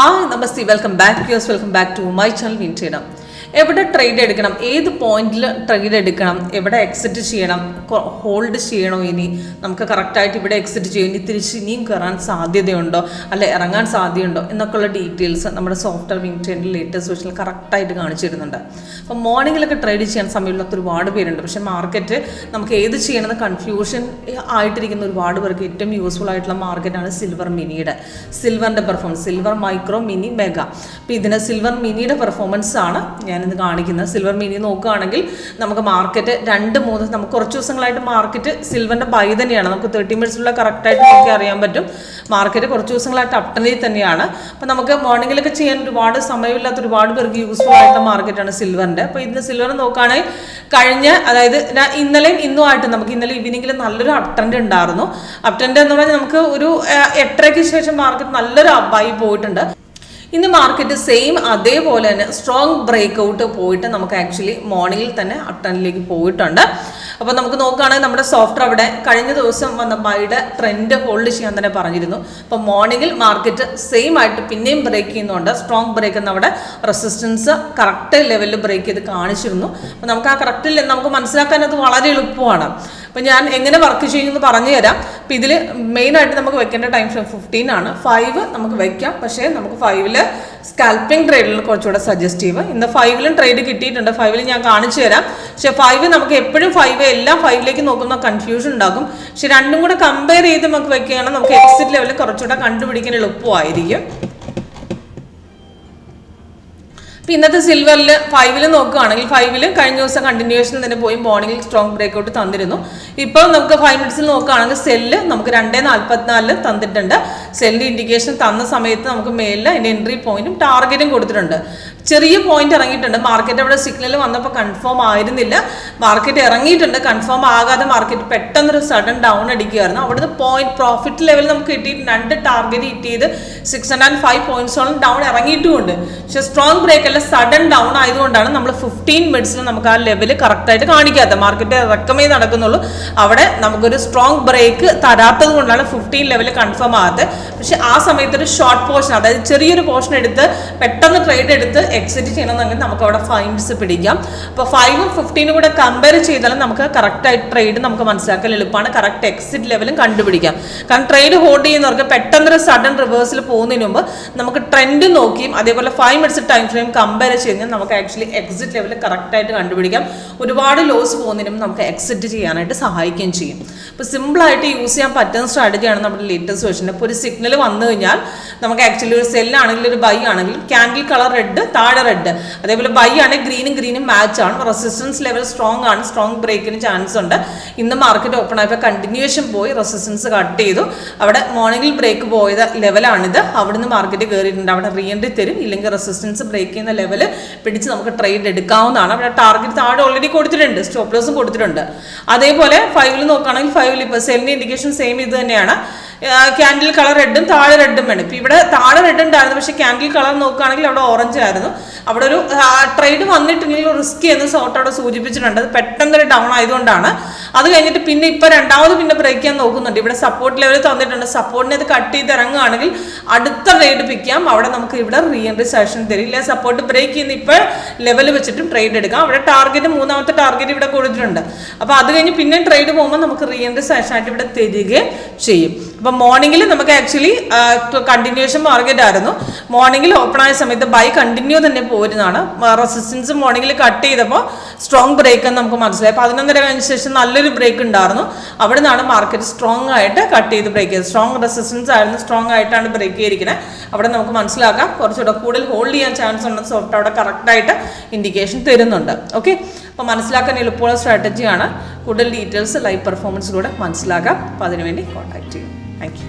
Hi, Namaste, welcome back to my channel Vintrader. എവിടെ trade എടുക്കണം, ഏത് പോയിന്റിൽ ട്രേഡ് എടുക്കണം, എവിടെ എക്സിറ്റ് ചെയ്യണം, ഹോൾഡ് ചെയ്യണോ, ഇനി നമുക്ക് കറക്റ്റായിട്ട് ഇവിടെ എക്സിറ്റ് ചെയ്യും, ഇനി തിരിച്ച് ഇനിയും കയറാൻ സാധ്യതയുണ്ടോ അല്ലെ ഇറങ്ങാൻ സാധ്യതയുണ്ടോ എന്നൊക്കെയുള്ള ഡീറ്റെയിൽസ് നമ്മുടെ സോഫ്റ്റ്വെയർ വിൻട്രേഡിൻ്റെ ലേറ്റസ്റ്റ് വെർഷനിൽ കറക്റ്റായിട്ട് കാണിച്ചിരുന്നുണ്ട്. അപ്പോൾ മോർണിംഗിലൊക്കെ ട്രേഡ് ചെയ്യാൻ സമയമുള്ളത്ത് ഒരുപാട് പേരുണ്ട്. പക്ഷേ മാർക്കറ്റ് നമുക്ക് ഏത് ചെയ്യണമെന്ന് കൺഫ്യൂഷൻ ആയിട്ടിരിക്കുന്ന ഒരുപാട് പേർക്ക് ഏറ്റവും യൂസ്ഫുൾ ആയിട്ടുള്ള മാർക്കറ്റാണ് സിൽവർ മിനിയുടെ. സിൽവറിൻ്റെ performance, silver micro mini mega. അപ്പോൾ ഇതിന് സിൽവർ മിനിയുടെ പെർഫോമൻസ് ആണ് ഞാനിന്ന് കാണിക്കുന്നത്. സിൽവർ മിനി നോക്കുകയാണെങ്കിൽ നമുക്ക് മാർക്കറ്റ് 2-3 നമുക്ക് കുറച്ച് ദിവസങ്ങളായിട്ട് മാർക്കറ്റ് സിൽവറിൻ്റെ ബൈ തന്നെയാണ്. നമുക്ക് 30 മിനിറ്റ്സിലുള്ള കറക്റ്റായിട്ട് നമുക്ക് അറിയാൻ പറ്റും മാർക്കറ്റ് കുറച്ച് ദിവസങ്ങളായിട്ട് അപ്ടണിൽ തന്നെയാണ്. അപ്പോൾ നമുക്ക് മോർണിംഗിലൊക്കെ ചെയ്യാൻ ഒരുപാട് സമയമില്ലാത്ത ഒരുപാട് പേർക്ക് യൂസ്ഫുൾ ആയിട്ടുള്ള മാർക്കറ്റാണ് സിൽവറിൻ്റെ. അപ്പോൾ ഇന്ന് സിൽവർ നോക്കുകയാണെങ്കിൽ അതായത് ഇന്നലെയും ഇന്നുമായിട്ട് നമുക്ക് ഇന്നലെ ഈവനിങ്ങിൽ നല്ലൊരു അപ്ട്രെൻഡ് ഉണ്ടായിരുന്നു. അപ്ട്രെൻഡ് എന്ന് പറഞ്ഞാൽ നമുക്ക് ഒരു 8:30 ശേഷം മാർക്കറ്റ് നല്ലൊരു ബൈ പോയിട്ടുണ്ട്. ഇന്ന് മാർക്കറ്റ് സെയിം അതേപോലെ തന്നെ സ്ട്രോങ് ബ്രേക്ക് ഔട്ട് പോയിട്ട് നമുക്ക് ആക്ച്വലി മോർണിംഗിൽ തന്നെ അപ്ടണിലേക്ക് പോയിട്ടുണ്ട്. അപ്പോൾ നമുക്ക് നോക്കുകയാണെങ്കിൽ നമ്മുടെ സോഫ്റ്റ്വെയർ അവിടെ കഴിഞ്ഞ ദിവസം വന്ന ബൈയുടെ ട്രെൻഡ് ഹോൾഡ് ചെയ്യാൻ തന്നെ പറഞ്ഞിരുന്നു. അപ്പോൾ മോർണിംഗിൽ മാർക്കറ്റ് സെയിം ആയിട്ട് പിന്നെയും ബ്രേക്ക് ചെയ്യുന്നുണ്ട്. സ്ട്രോങ് ബ്രേക്ക് എന്ന അവിടെ റെസിസ്റ്റൻസ് കറക്റ്റ് ലെവലിൽ ബ്രേക്ക് ചെയ്ത് കാണിച്ചിരുന്നു. അപ്പോൾ നമുക്ക് ആ കറക്റ്റ് നമുക്ക് മനസ്സിലാക്കാൻ അത് വളരെ എളുപ്പമാണ്. അപ്പോൾ ഞാൻ എങ്ങനെ വർക്ക് ചെയ്യുമെന്ന് പറഞ്ഞു തരാം. അപ്പോൾ ഇതിൽ മെയിനായിട്ട് നമുക്ക് വെക്കേണ്ട ടൈം ഫ്രെയിം 15 ആണ്. 5 നമുക്ക് വെക്കാം, പക്ഷേ നമുക്ക് 5-ൽ സ്കാൽപ്പിംഗ് ട്രേഡിൽ കുറച്ചുകൂടെ സജസ്റ്റീവ്. ഇന്ന് 5-ലും ട്രേഡ് കിട്ടിയിട്ടുണ്ട്. 5-ൽ ഞാൻ കാണിച്ചു തരാം. പക്ഷേ 5 നമുക്ക് എപ്പോഴും 5 എല്ലാം 5-ലേക്ക് നോക്കുന്ന കൺഫ്യൂഷൻ ഉണ്ടാകും. പക്ഷെ രണ്ടും കൂടെ കമ്പയർ ചെയ്ത് നമുക്ക് വെക്കുകയാണെങ്കിൽ നമുക്ക് എക്സിറ്റ് ലെവലിൽ കുറച്ചുകൂടെ കണ്ടുപിടിക്കാൻ എളുപ്പമായിരിക്കും. ഇന്നത്തെ സിൽവറിൽ 5-ൽ നോക്കുകയാണെങ്കിൽ 5-ൽ കഴിഞ്ഞ ദിവസം കണ്ടിന്യൂവേഷൻ തന്നെ പോയി മോർണിംഗിൽ സ്ട്രോങ് ബ്രേക്ക് ഔട്ട് തന്നിരുന്നു. ഇപ്പോൾ നമുക്ക് 5 മിനിറ്റ്സിൽ നോക്കുകയാണെങ്കിൽ സെല്ല് നമുക്ക് 2:44 തന്നിട്ടുണ്ട്. സെല്ലിൻ്റെ ഇൻഡിക്കേഷൻ തന്ന സമയത്ത് നമുക്ക് മേലിൽ അതിൻ്റെ എൻട്രി പോയിന്റും ടാർഗറ്റും കൊടുത്തിട്ടുണ്ട്. ചെറിയ പോയിന്റ് ഇറങ്ങിയിട്ടുണ്ട്. മാർക്കറ്റ് അവിടെ സിഗ്നൽ വന്നപ്പോൾ കൺഫേം ആയിരുന്നില്ല. മാർക്കറ്റ് ഇറങ്ങിയിട്ടുണ്ട്, കൺഫേം ആകാതെ മാർക്കറ്റ് പെട്ടെന്നൊരു സഡൻ ഡൗൺ അടിക്കുകയായിരുന്നു. അവിടുന്ന് പോയിന്റ് പ്രോഫിറ്റ് ലെവൽ നമുക്ക് കിട്ടിയിട്ട് 2 ടാർഗറ്റ് ഹിറ്റ് ചെയ്ത് 605 പോയിന്റ്സോളം ഡൗൺ ഇറങ്ങിയിട്ടുമുണ്ട്. പക്ഷേ സ്ട്രോങ് ബ്രേക്ക് അല്ല, സഡൻ ഡൗൺ ആയതുകൊണ്ടാണ് നമ്മൾ 15 മിനിറ്റ്സിൽ നമുക്ക് ആ ലെവൽ കറക്റ്റായിട്ട് കാണിക്കാത്ത. മാർക്കറ്റ് ഇറക്കമേ നടക്കുന്നുള്ളൂ. അവിടെ നമുക്കൊരു സ്ട്രോങ് ബ്രേക്ക് തരാത്തത് കൊണ്ടാണ് 15 ലെവൽ കൺഫേം ആകാത്തത്. പക്ഷെ ആ സമയത്ത് ഒരു ഷോർട്ട് പോർഷൻ, അതായത് ചെറിയൊരു പോർഷൻ എടുത്ത് പെട്ടെന്ന് ട്രേഡ് എടുത്ത് എക്സിറ്റ് ചെയ്യണമെന്നെങ്കിൽ നമുക്ക് അവിടെ 5 മിനിറ്റ്സ് പിടിക്കാം. അപ്പോൾ 5-ഉം 15-ഉം കൂടെ കമ്പയർ ചെയ്താലും നമുക്ക് കറക്റ്റായിട്ട് ട്രേഡ് നമുക്ക് മനസ്സിലാക്കാൻ എളുപ്പമാണ്. കറക്റ്റ് എക്സിറ്റ് ലെവലും കണ്ടുപിടിക്കാം. കാരണം ട്രേഡ് ഹോൾഡ് ചെയ്യുന്നവർക്ക് പെട്ടെന്നൊരു സഡൻ റിവേഴ്സിൽ പോകുന്നതിന് മുമ്പ് നമുക്ക് ട്രെൻഡ് നോക്കിയും അതേപോലെ 5 മിനിറ്റ്സ് ടൈം ഫ്രെയിം കമ്പയർ ചെയ്ത് നമുക്ക് ആക്ച്വലി എക്സിറ്റ് ലെവൽ കറക്റ്റായിട്ട് കണ്ടുപിടിക്കാം. ഒരുപാട് ലോസ് പോകുന്നതിനും നമുക്ക് എക്സിറ്റ് ചെയ്യാനായിട്ട് സഹായിക്കുകയും ചെയ്യും. അപ്പോൾ സിമ്പിളായിട്ട് യൂസ് ചെയ്യാൻ പറ്റുന്ന സ്ട്രാറ്റജിയാണ് നമ്മുടെ ലേറ്റസ്റ്റ് വേർഷൻ. ഇപ്പോൾ ഒരു സിഗ്നൽ വന്നു കഴിഞ്ഞാൽ നമുക്ക് ആക്ച്വലി ഒരു സെല്ലാണെങ്കിൽ ഒരു ബൈ ആണെങ്കിലും ക്യാൻഡിൽ കളർ റെഡ്, താഴെ റെഡ്, അതേപോലെ ബൈ ആണെങ്കിൽ ഗ്രീനും മാച്ച് ആണ്. റെസിസ്റ്റൻസ് ലെവൽ സ്ട്രോങ് ആണ്, സ്ട്രോങ് ബ്രേക്കിന് ചാൻസ് ഉണ്ട്. ഇന്ന് മാർക്കറ്റ് ഓപ്പൺ ആയപ്പോൾ കണ്ടിന്യൂവേഷൻ പോയി റെസിസ്റ്റൻസ് കട്ട് ചെയ്തു. അവിടെ മോർണിംഗിൽ ബ്രേക്ക് പോയത് ലെവലാണിത്. അവിടുന്ന് മാർക്കറ്റ് കയറിയിട്ടുണ്ട്. അവിടെ റീ എൻട്രി തരും, ഇല്ലെങ്കിൽ റെസിസ്റ്റൻസ് ബ്രേക്ക് ചെയ്യുന്ന ലെവൽ പിടിച്ച് നമുക്ക് ട്രേഡ് എടുക്കാവുന്നതാണ്. അവിടെ ടാർഗറ്റ് താഴെ ഓൾറെഡി കൊടുത്തിട്ടുണ്ട്, സ്റ്റോപ്പ് ലോസും കൊടുത്തിട്ടുണ്ട്. അതേപോലെ 5-ൽ നോക്കുകയാണെങ്കിൽ 5-ൽ ഇപ്പോൾ സെല്ലിൻ്റെ ഇൻഡിക്കേഷൻ സെയിം ഇത് തന്നെയാണ്. ക്യാൻഡിൽ കളർ റെഡും താഴെ റെഡും വേണം. ഇപ്പം ഇവിടെ താഴെ റെഡ് ഉണ്ടായിരുന്നു, പക്ഷേ ക്യാൻഡിൽ കളർ നോക്കുകയാണെങ്കിൽ അവിടെ ഓറഞ്ച് ആയിരുന്നു. അവിടെ ഒരു ട്രേഡ് വന്നിട്ടില്ലെങ്കിൽ റിസ്ക് എന്ന് സോർട്ട് അവിടെ സൂചിപ്പിച്ചിട്ടുണ്ട്. അത് പെട്ടെന്നൊരു ഡൗൺ ആയതുകൊണ്ടാണ്. അത് കഴിഞ്ഞിട്ട് പിന്നെ ഇപ്പം രണ്ടാമത് ബ്രേക്ക് ചെയ്യാൻ നോക്കുന്നുണ്ട്. ഇവിടെ സപ്പോർട്ട് ലെവൽ തന്നിട്ടുണ്ട്. സപ്പോർട്ടിനെ അത് കട്ട് ചെയ്ത് ഇറങ്ങുകയാണെങ്കിൽ അടുത്ത ട്രേഡ് പിക്കാം. അവിടെ നമുക്ക് ഇവിടെ റീ എൻട്രി സെഷൻ തരില്ല. സപ്പോർട്ട് ബ്രേക്ക് ചെയ്യുന്ന ഇപ്പോൾ ലെവൽ വെച്ചിട്ടും ട്രേഡ് എടുക്കാം. അവിടെ ടാർഗറ്റ്, മൂന്നാമത്തെ ടാർഗറ്റ് ഇവിടെ കൊടുത്തിട്ടുണ്ട്. അപ്പോൾ അത് കഴിഞ്ഞ് പിന്നെ ട്രേഡ് പോകുമ്പോൾ നമുക്ക് റീ എൻട്രി സെഷനായിട്ട് ഇവിടെ തരികയും ചെയ്യും. അപ്പോൾ മോർണിംഗിൽ നമുക്ക് ആക്ച്വലി കണ്ടിന്യൂവേഷൻ മാർക്കറ്റ് ആയിരുന്നു. മോർണിംഗിൽ ഓപ്പൺ ആയ സമയത്ത് ബൈ കണ്ടിന്യൂ തന്നെ പോരുന്നതാണ്. റെസിസ്റ്റൻസ് മോർണിംഗിൽ കട്ട് ചെയ്തപ്പോൾ സ്ട്രോങ് ബ്രേക്ക് എന്ന് നമുക്ക് മനസ്സിലായി. 11:30 കഴിഞ്ഞ ശേഷം നല്ലൊരു ബ്രേക്ക് ഉണ്ടായിരുന്നു. അവിടെ നിന്നാണ് മാർക്കറ്റ് സ്ട്രോങ് ആയിട്ട് കട്ട് ചെയ്ത് ബ്രേക്ക് ചെയ്തത്. സ്ട്രോങ് റെസിസ്റ്റൻസ് ആയിരുന്നു, സ്ട്രോങ് ആയിട്ടാണ് ബ്രേക്ക് ചെയ്തിരിക്കുന്നത്. അവിടെ നമുക്ക് മനസ്സിലാക്കാം കുറച്ചുകൂടെ കൂടുതൽ ഹോൾഡ് ചെയ്യാൻ ചാൻസ് ഉണ്ടെന്ന് സോഫ്റ്റ് അവിടെ കറക്റ്റായിട്ട് ഇൻഡിക്കേഷൻ തരുന്നുണ്ട്. ഓക്കെ, അപ്പോൾ മനസ്സിലാക്കാൻ എളുപ്പമുള്ള സ്ട്രാറ്റജിയാണ്. കൂടുതൽ ഡീറ്റെയിൽസ് ലൈവ് പെർഫോമൻസിലൂടെ മനസ്സിലാക്കാം. അപ്പോൾ അതിനുവേണ്ടി കോൺടാക്ട് ചെയ്യും. Thank you.